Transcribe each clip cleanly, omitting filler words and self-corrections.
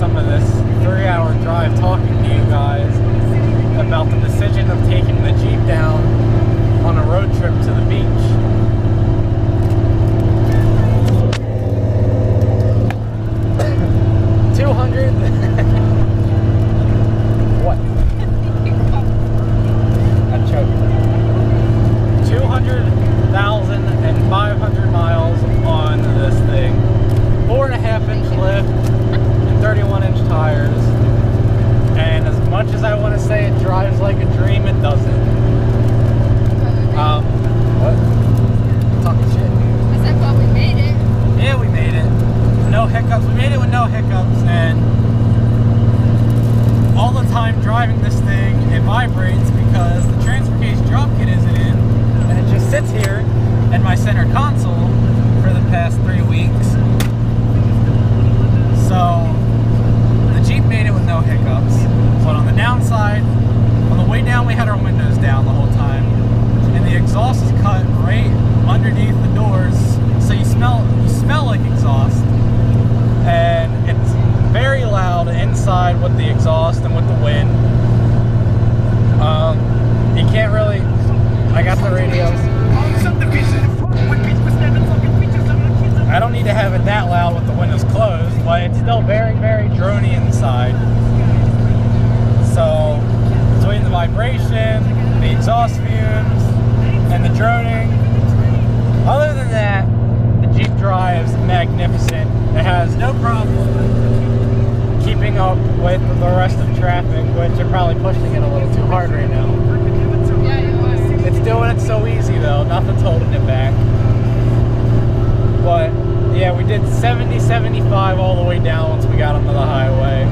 some of this 3-hour drive talking to you guys about the decision of taking the Jeep down on a road trip to the beach. What? I choked. 200,500 miles on this thing. 4.5-inch lift and 31-inch tires. And as much as I want to say it drives like a dream, it doesn't. What? Talking shit. I said, well, we made it. Yeah, we made it. No hiccups. We made it with no hiccups, and all the time driving this thing, it vibrates because the transfer case drop kit isn't in, and it just sits here in my center console for the past 3 weeks. So the Jeep made it with no hiccups, but on the downside, on the way down we had our windows down the whole time, and the exhaust is cut right underneath the doors, so you smell like exhaust. And it's very loud inside with the exhaust and with the wind. You can't really. I got the radio. I don't need to have it that loud with the windows closed, but it's still very, very drony inside. So between the vibration, the exhaust fumes, and the droning, other than that, the Jeep drives magnificent. It has no problem keeping up with the rest of traffic, which are probably pushing it a little too hard right now. Yeah, you are. It's doing it so easy though, nothing's holding it back. But yeah, we did 70, 75 all the way down once we got onto the highway.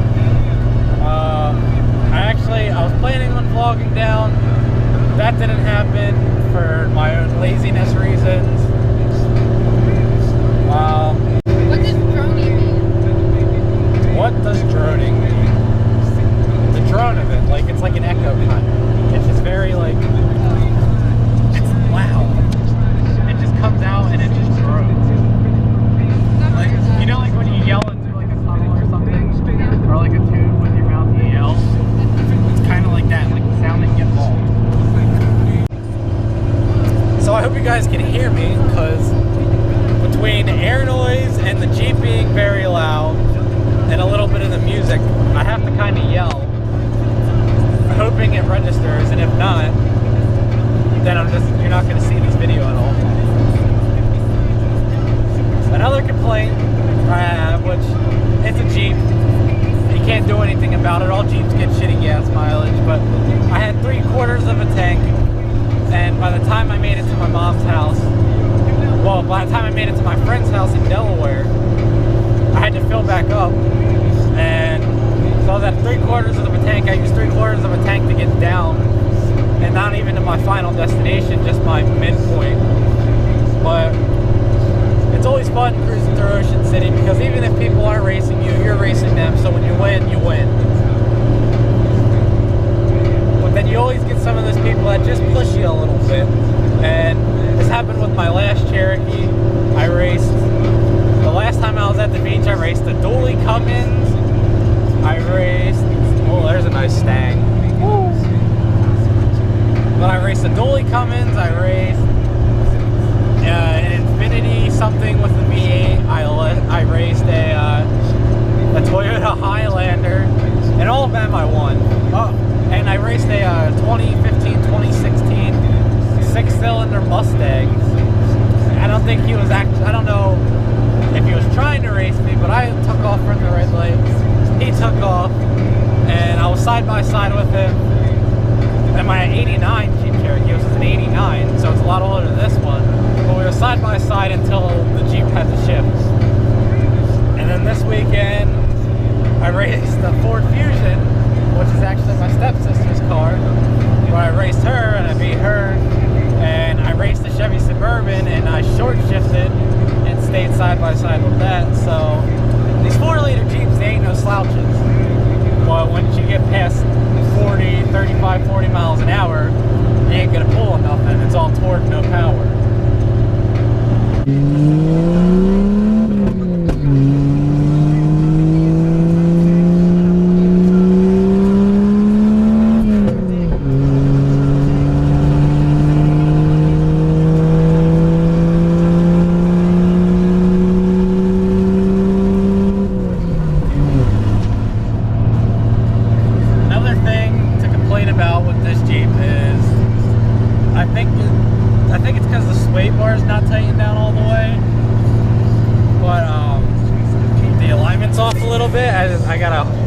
I was planning on vlogging down. That didn't happen for my own laziness reasons. What does droning mean? What does droning mean? The drone of it, like it's like an echo kind of. It's just very like, it's loud. It just comes out and it just drones. Like, you know, like when you yell into like a tunnel or something, or like a tube with your mouth you yell. It's kind of like that, like the sound that you get ball. So I hope you guys can hear me, because between air noise and the Jeep being very loud and a little bit of the music, I have to kind of yell, hoping it registers, and if not, then you're not going to see this video at all. Another complaint I have, which it's a Jeep, you can't do anything about it, all Jeeps get shitty gas mileage, but I had 3/4 of a tank, and by the time I made it to my mom's house, well, by the time I made it to my friend's house in Delaware, I had to fill back up, and so I was at 3/4 of a tank. I used 3/4 of a tank to get down, and not even to my final destination, just my midpoint. But it's always fun cruising through Ocean City, because even if people aren't racing you, you're racing them, so when you win, you win. But then you always get some of those people that just push you a little bit, and this happened with my last Cherokee. I raced, the last time I was at the beach, I raced the dually Cummins. I raced, oh, there's a nice Stang. Woo. But I raced the dually Cummins, I raced an Infinity something with the V8. I raced a Toyota Highlander, and all of them I won. Oh, and I raced a 2015, 2016 6-cylinder Mustang. I don't think he was actually, I don't know if he was trying to race me, but I took off from the red lights. He took off, and I was side by side with him. And my 89 Jeep Cherokee, was an 89, so it's a lot older than this one. But we were side by side until the Jeep had to shift. And then this weekend, I raced the Ford Fusion, which is actually my stepsister's car, where I raced her and I beat her. And I raced the Chevy Suburban, and I short shifted and stayed side by side with that. So these 4-liter Jeeps, they ain't no slouches. But once you get past 35, 40 miles an hour, you ain't gonna pull on nothing. It's all torque, no power.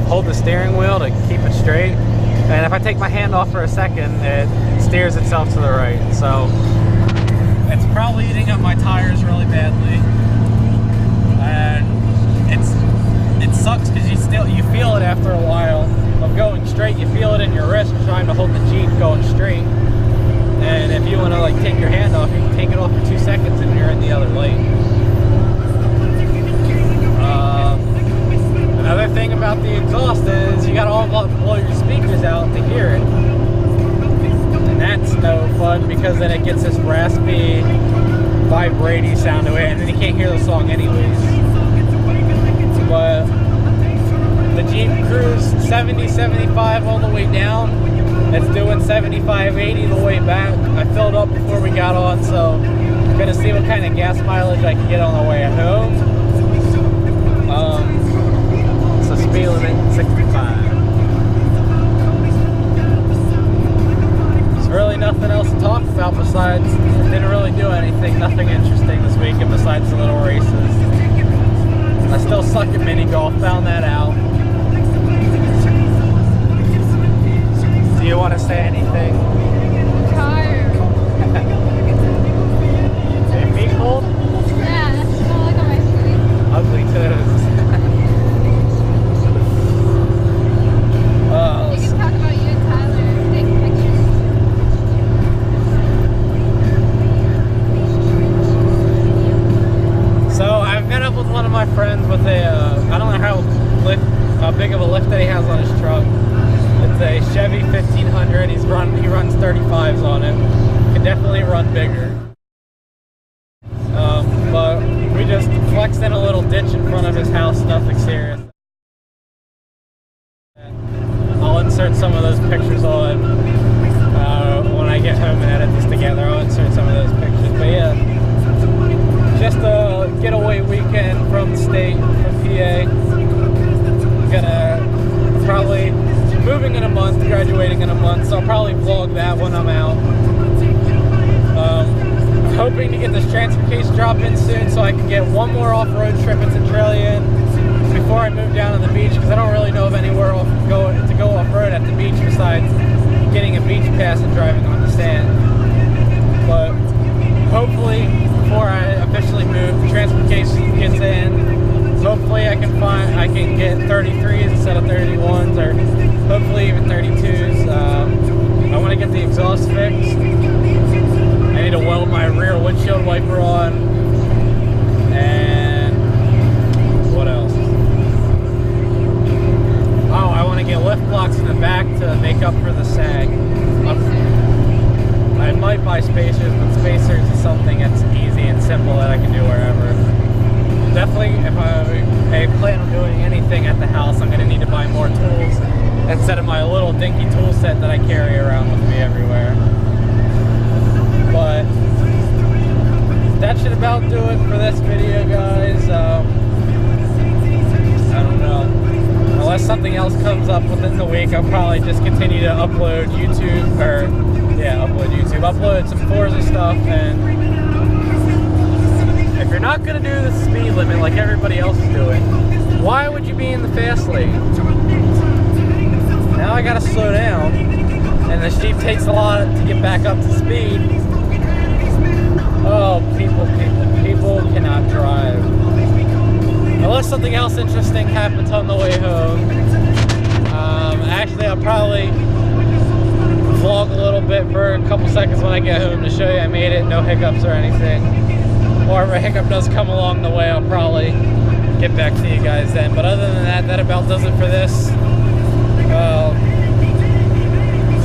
hold the steering wheel to keep it straight. And if I take my hand off for a second, it steers itself to the right. So it's probably eating up my tires really badly. And it sucks because you feel it after a while of going straight. You feel it in your wrist trying to hold the Jeep going straight. And if you want to like take your hand off, you can take it off for 2 seconds and you're in the other lane. Another thing about the exhaust is you gotta all blow your speakers out to hear it. And that's no fun because then it gets this raspy, vibrating sound to it, and then you can't hear the song anyways. But the Jeep cruised 70, 75 all the way down. It's doing 75, 80 the way back. I filled up before we got on, so I'm gonna see what kind of gas mileage I can get on the way home. So speed limit 65. There's really nothing else to talk about besides, didn't really do anything, nothing interesting this weekend besides the little races. I still suck at mini golf, found that out. Do you want to say anything? I'm tired. Your feet cold? Yeah, oh, look at my feet. Ugly toes. You can talk about you and Tyler, take pictures. So I've met up with one of my friends with a, I don't know how big of a lift that he has on his truck. It's a Chevy 1500. He runs 35s on it. Can definitely run bigger. But we just flexed in a little ditch in front of his house. Nothing serious. I'll insert some of those pictures on when I get home and edit this together. I'll insert some of those pictures. But yeah, just a getaway weekend from the state, from PA. Gonna probably moving in a month, graduating in a month, so I'll probably vlog that when I'm out. Hoping to get this transfer case drop in soon so I can get one more off-road trip into Trillion before I move down to the beach, because I don't really know of anywhere to go off-road at the beach besides getting a beach pass and driving on the sand. But hopefully before I officially move, the transfer case gets in. Hopefully I can get 33s instead of 31s, or hopefully even 32s. I want to get the exhaust fixed. I need to weld my rear windshield wiper on. And what else? Oh, I want to get lift blocks in the back to make up for the sag. I might buy spacers, but spacers is something that's easy and simple that I can do wherever. Definitely, if I plan on doing anything at the house, I'm going to need to buy more tools instead of my little dinky tool set that I carry around with me everywhere. But that should about do it for this video, guys. I don't know. Unless something else comes up within the week, I'll probably just continue to upload YouTube, upload some Forza stuff. And if you're not going to do the speed limit like everybody else is doing, why would you be in the fast lane? Now I got to slow down, and the Jeep takes a lot to get back up to speed. Oh, people cannot drive. Unless something else interesting happens on the way home. Actually, I'll probably vlog a little bit for a couple seconds when I get home to show you I made it, no hiccups or anything. Or if a hiccup does come along the way, I'll probably get back to you guys then. But other than that, that about does it for this.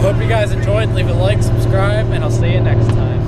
Hope you guys enjoyed. Leave a like, subscribe, and I'll see you next time.